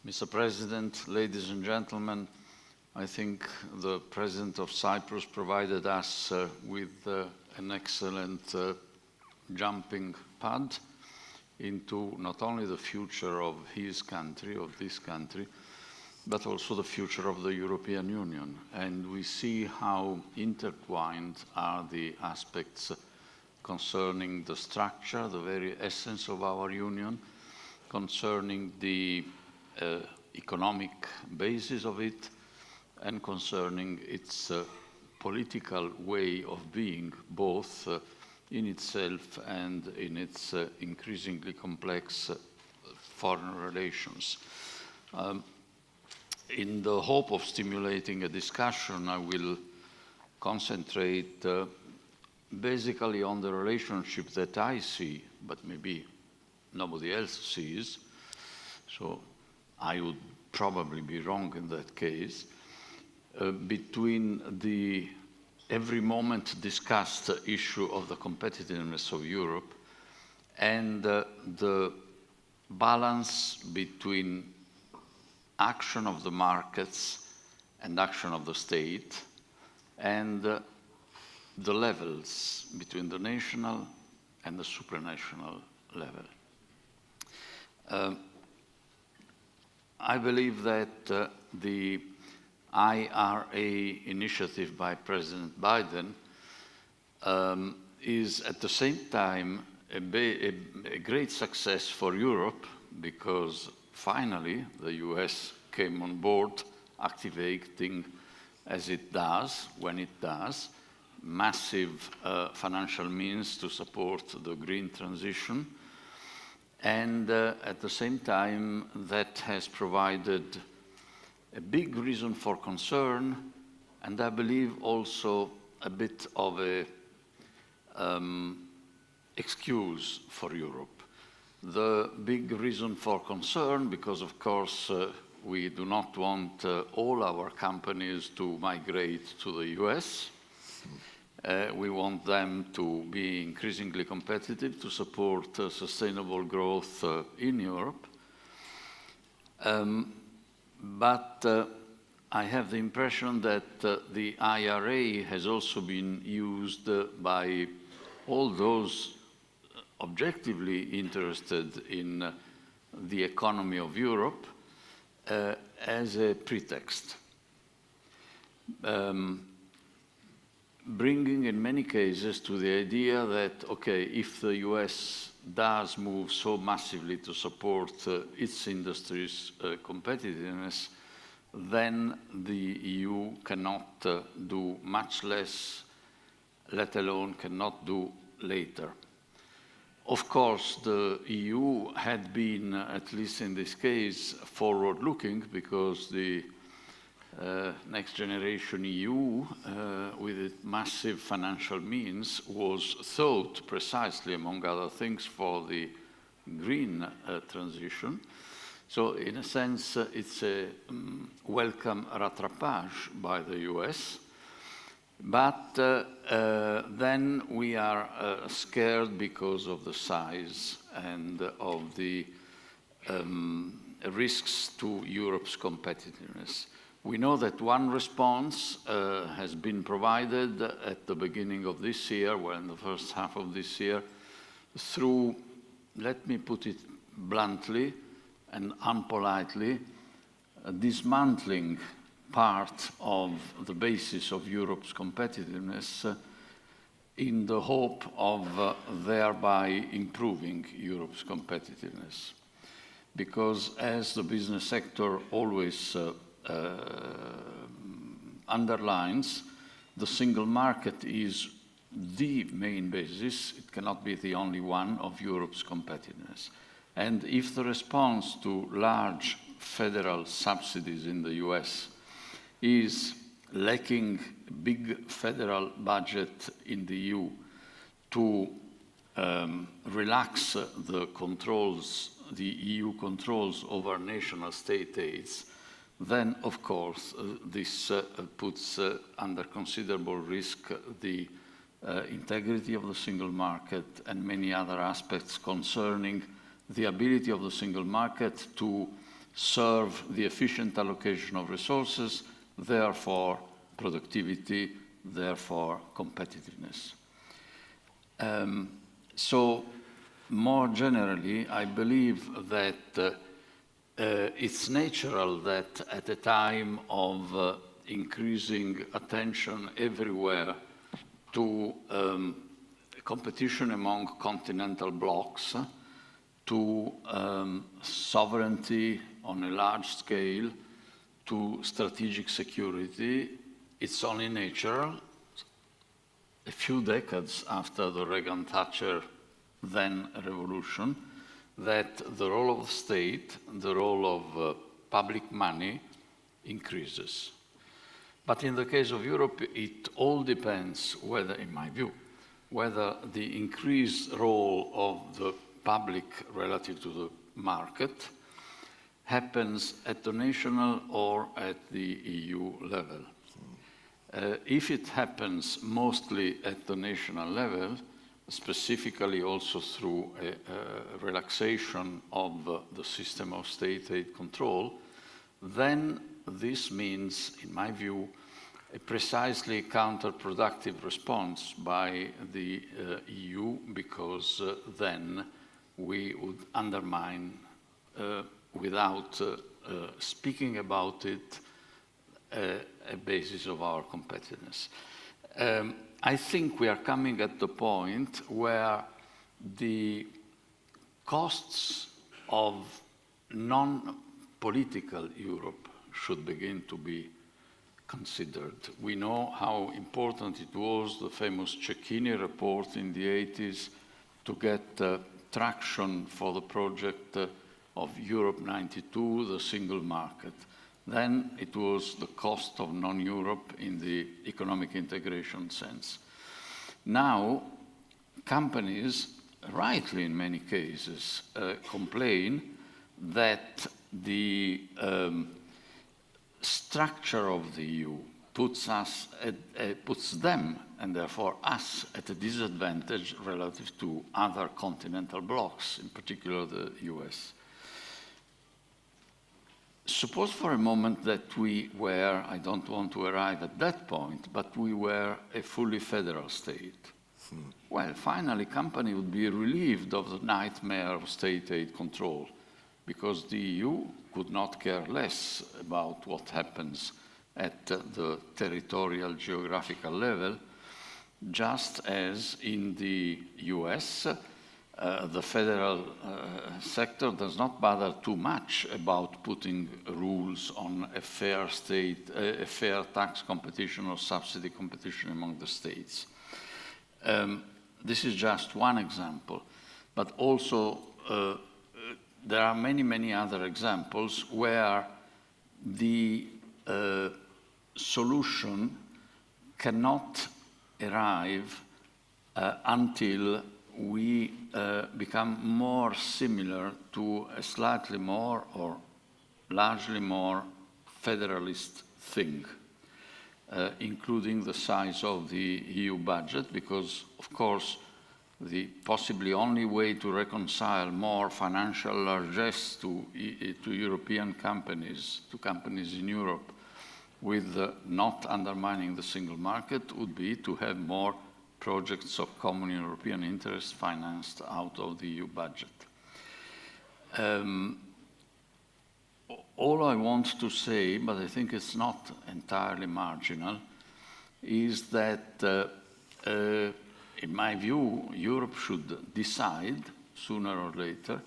Mr. President, ladies and gentlemen, I think the President of Cyprus provided us with an excellent jumping pad into not only the future of his country, of this country, but also the future of the European Union. And we see how intertwined are the aspects concerning the structure, the very essence of our union, concerning the economic basis of it, and concerning its political way of being, both in itself and in its increasingly complex foreign relations. In the hope of stimulating a discussion, I will concentrate basically on the relationship that I see, but maybe nobody else sees, so I would probably be wrong in that case, between the every moment discussed issue of the competitiveness of Europe and the balance between action of the markets and action of the state, and the levels between the national and the supranational level. I believe that the IRA initiative by President Biden is at the same time a great success for Europe, because finally the US came on board, activating, as it does, when it does, massive financial means to support the green transition. And at the same time, that has provided a big reason for concern, and I believe also a bit of a excuse for Europe. The big reason for concern, because of course we do not want all our companies to migrate to the US. We want them to be increasingly competitive, to support sustainable growth in Europe. But I have the impression that the IRA has also been used by all those objectively interested in the economy of Europe as a pretext, bringing in many cases to the idea that, okay, if the US does move so massively to support its industry's competitiveness, then the EU cannot do much less, let alone cannot do later. Of course, the EU had been, at least in this case, forward-looking, because the Next Generation EU, with its massive financial means, was thought precisely, among other things, for the green transition. So in a sense, it's a welcome rattrapage by the US. But then we are scared because of the size and of the risks to Europe's competitiveness. We know that one response has been provided at the beginning of this year, well, in the first half of this year, through, let me put it bluntly and unpolitely, dismantling part of the basis of Europe's competitiveness in the hope of thereby improving Europe's competitiveness. Because as the business sector always underlines, the single market is the main basis, it cannot be the only one, of Europe's competitiveness. And if the response to large federal subsidies in the US is lacking big federal budget in the EU to relax the controls, the EU controls over national state aids, then of course this puts under considerable risk the integrity of the single market and many other aspects concerning the ability of the single market to serve the efficient allocation of resources, therefore productivity, therefore competitiveness. So more generally, I believe that it's natural that at a time of increasing attention everywhere to competition among continental blocs, to sovereignty on a large scale, to strategic security, it's only natural, a few decades after the Reagan-Thatcher then revolution, that the role of the state, the role of public money increases. But in the case of Europe, it all depends whether, in my view, whether the increased role of the public relative to the market happens at the national or at the EU level. If it happens mostly at the national level, specifically also through a relaxation of the system of state aid control, then this means, in my view, a precisely counterproductive response by the EU, because then we would undermine, without speaking about it, a basis of our competitiveness. I think we are coming at the point where the costs of non-political Europe should begin to be considered. We know how important it was, the famous Cecchini report in the 80s, to get traction for the project of Europe 92, the single market. Then it was the cost of non-Europe in the economic integration sense. Now, companies, rightly in many cases, complain that the structure of the EU puts them, and therefore us, at a disadvantage relative to other continental blocs, in particular the US. Suppose for a moment that we were, I don't want to arrive at that point, but we were a fully federal state. Well, finally, company would be relieved of the nightmare of state aid control, because the EU could not care less about what happens at the territorial geographical level, just as in the US, the federal sector does not bother too much about putting rules on a fair tax competition or subsidy competition among the states. This is just one example, but also there are many, many other examples where the solution cannot arrive until we become more similar to a slightly more or largely more federalist thing, including the size of the EU budget, because, of course, the possibly only way to reconcile more financial largesse to European companies, to companies in Europe, with not undermining the single market would be to have more projects of common European interest financed out of the EU budget. All I want to say, but I think it's not entirely marginal, is that in my view, Europe should decide, sooner or later,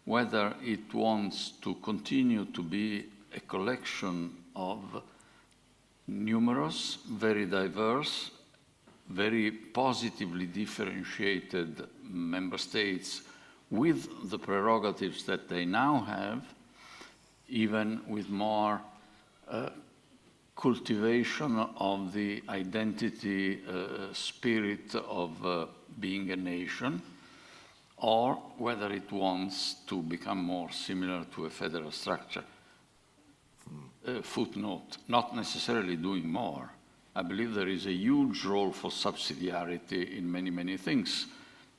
whether it wants to continue to be a collection of numerous, very diverse, very positively differentiated member states with the prerogatives that they now have, even with more cultivation of the identity spirit of being a nation, or whether it wants to become more similar to a federal structure. Footnote, not necessarily doing more. I believe there is a huge role for subsidiarity in many, many things.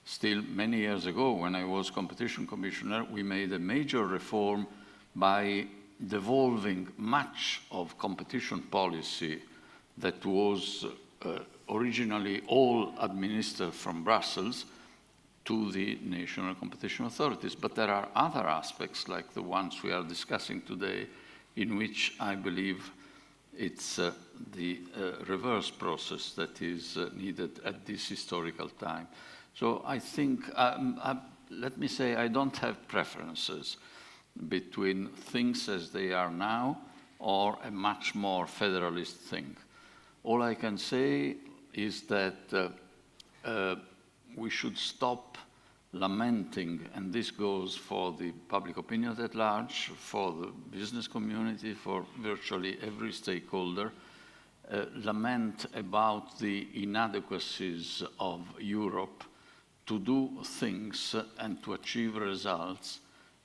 Still, many years ago, when I was competition commissioner, we made a major reform by devolving much of competition policy that was originally all administered from Brussels to the national competition authorities. But there are other aspects, like the ones we are discussing today, in which I believe it's the reverse process that is needed at this historical time. So I think, let me say, I don't have preferences between things as they are now or a much more federalist thing. All I can say is that we should stop lamenting, and this goes for the public opinion at large, for the business community, for virtually every stakeholder, lament about the inadequacies of Europe to do things and to achieve results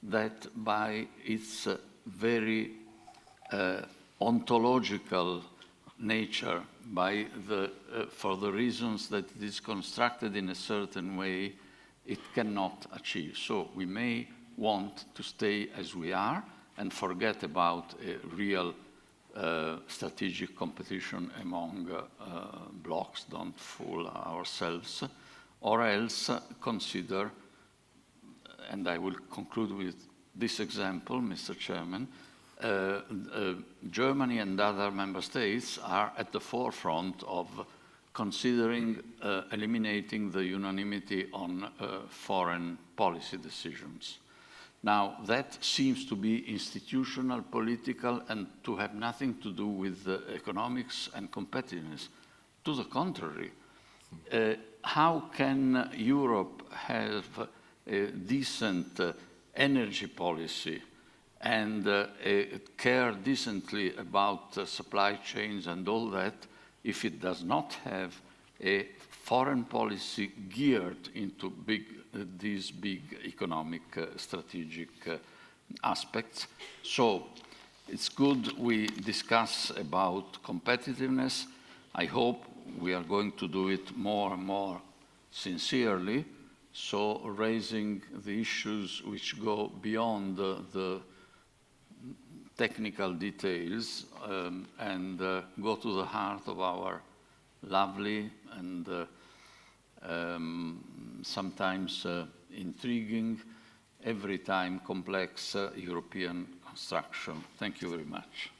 that by its very ontological nature, for the reasons that it is constructed in a certain way, it cannot achieve. So we may want to stay as we are and forget about a real strategic competition among blocs, don't fool ourselves, or else consider, and I will conclude with this example, Mr. Chairman, Germany and other member states are at the forefront of considering eliminating the unanimity on foreign policy decisions. Now, that seems to be institutional, political, and to have nothing to do with economics and competitiveness. To the contrary, how can Europe have a decent energy policy and care decently about supply chains and all that if it does not have a foreign policy geared into these big economic strategic aspects? So it's good we discuss about competitiveness. I hope we are going to do it more and more sincerely, so raising the issues which go beyond the technical details and go to the heart of our lovely and sometimes intriguing, every time complex European construction. Thank you very much.